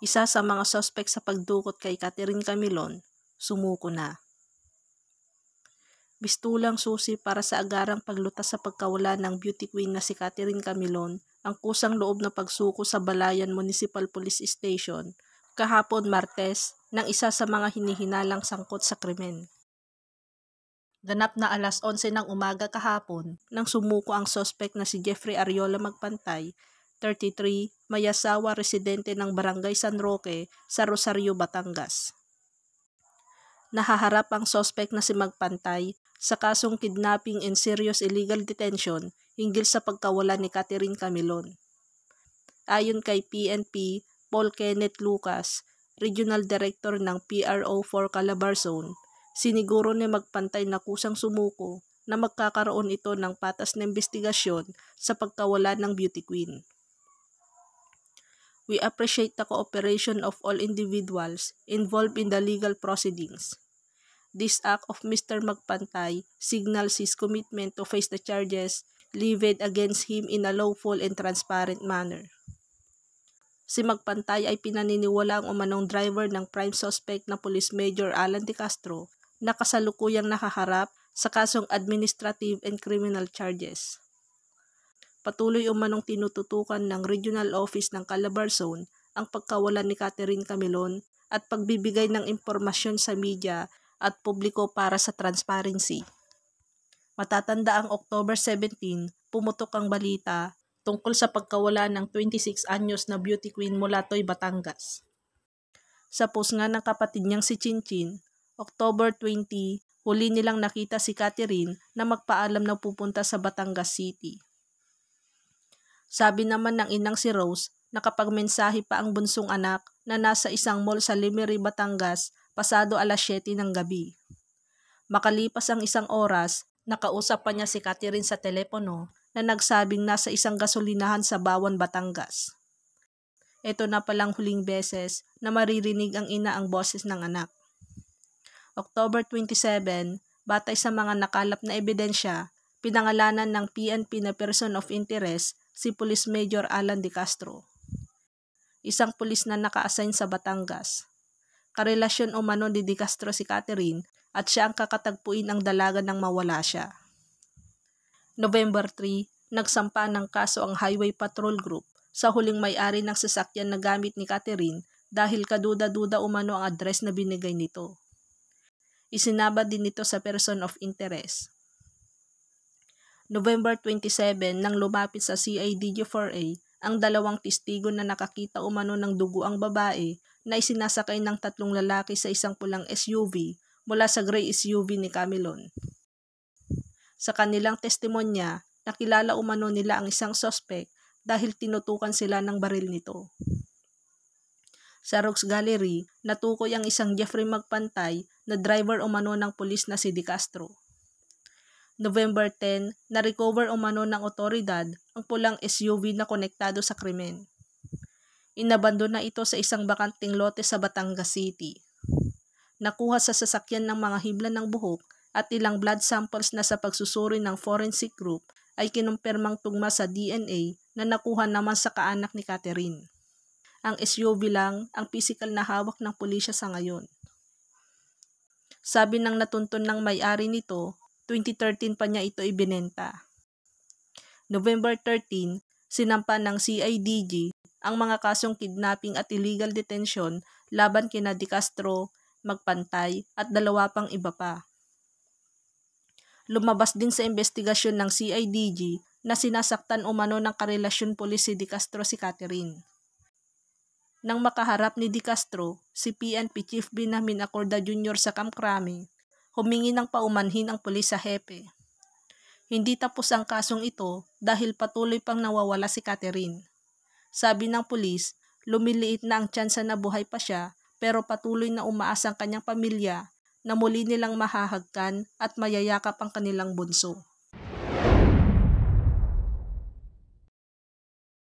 Isa sa mga sospek sa pagdukot kay Catherine Camilon, sumuko na. Bistulang susi para sa agarang paglutas sa pagkawala ng beauty queen na si Catherine Camilon ang kusang loob na pagsuko sa Balayan Municipal Police Station kahapon Martes ng isa sa mga hinihinalang sangkot sa krimen. Ganap na alas 11 ng umaga kahapon nang sumuko ang sospek na si Jeffrey Ariola Magpantay, 33, may asawa residente ng Barangay San Roque sa Rosario, Batangas. Nahaharap ang sospek na si Magpantay sa kasong kidnapping and serious illegal detention hinggil sa pagkawala ni Catherine Camilon. Ayon kay PNP Paul Kenneth Lucas, Regional Director ng PRO 4 Calabarzon, siniguro ni Magpantay na kusang sumuko na magkakaroon ito ng patas na investigasyon sa pagkawala ng beauty queen. We appreciate the cooperation of all individuals involved in the legal proceedings. This act of Mr. Magpantay signals his commitment to face the charges levied against him in a lawful and transparent manner. Si Magpantay ay pinaniniwala ang umanong driver ng prime suspect na Police Major Alan De Castro na kasalukuyang nakaharap sa kasong administrative and criminal charges. Patuloy umanong tinututukan ng Regional Office ng Calabarzon ang pagkawala ni Catherine Camilon at pagbibigay ng impormasyon sa media at publiko para sa transparency. Matatanda ang October 17, pumutok ang balita tungkol sa pagkawala ng 26 anyos na beauty queen mula Toy, Batangas. Sa post nga ng kapatid niyang si Chinchin, October 20, huli nilang nakita si Catherine na magpaalam na pupunta sa Batangas City. Sabi naman ng inang si Rose, nakapagmensahe pa ang bunsong anak na nasa isang mall sa Lemery, Batangas pasado alas 7 ng gabi. Makalipas ang isang oras, nakausap pa niya si Catherine sa telepono na nagsabing nasa isang gasolinahan sa Bawan, Batangas. Ito na palang huling beses na maririnig ang ina ang boses ng anak. October 27, batay sa mga nakalap na ebidensya, pinangalanan ng PNP na person of interest si Police Major Alan De Castro, isang pulis na naka-assign sa Batangas. Karelasyon umano ni De Castro si Catherine at siya ang kakatagpuin ang dalaga nang mawala siya. November 3, nagsampa ng kaso ang Highway Patrol Group sa huling may-ari ng sasakyan na gamit ni Catherine dahil kaduda-duda umano ang address na binigay nito. Isinabad din ito sa person of interest. November 27 nang lumapit sa CIDG-4A ang dalawang testigo na nakakita umano ng dugo ang babae na isinasakay ng 3 lalaki sa isang pulang SUV mula sa gray SUV ni Camilon. Sa kanilang testimonya, nakilala umano nila ang isang suspect dahil tinutukan sila ng baril nito. Sa Rox Gallery, natukoy ang isang Jeffrey Magpantay na driver umano ng pulis na si De Castro. November 10, na-recover umano ng otoridad ang pulang SUV na konektado sa krimen. Inabandona ito sa isang bakanting lote sa Batangas City. Nakuha sa sasakyan ng mga hibla ng buhok at ilang blood samples na sa pagsusuri ng forensic group ay kinumpirmang tugma sa DNA na nakuha naman sa kaanak ni Catherine. Ang SUV lang ang physical na hawak ng pulisya sa ngayon. Sabi ng natuntun ng may-ari nito, 2013 pa niya ito ibinenta. November 13, sinampa ng CIDG ang mga kasong kidnapping at illegal detention laban kina De Castro, Magpantay at 2 pang iba pa. Lumabas din sa investigasyon ng CIDG na sinasaktan umano ng karelasyon pulis si De Castro si Catherine. Nang makaharap ni De Castro, si PNP Chief Benjamin Acorda Jr. sa Camp Crame, humingi ng paumanhin ang pulis sa hepe. Hindi tapos ang kasong ito dahil patuloy pang nawawala si Catherine. Sabi ng pulis, lumiliit na ang tsansa na buhay pa siya pero patuloy na umaasa ang kanyang pamilya na muli nilang mahahagkan at mayayakap ang kanilang bunso.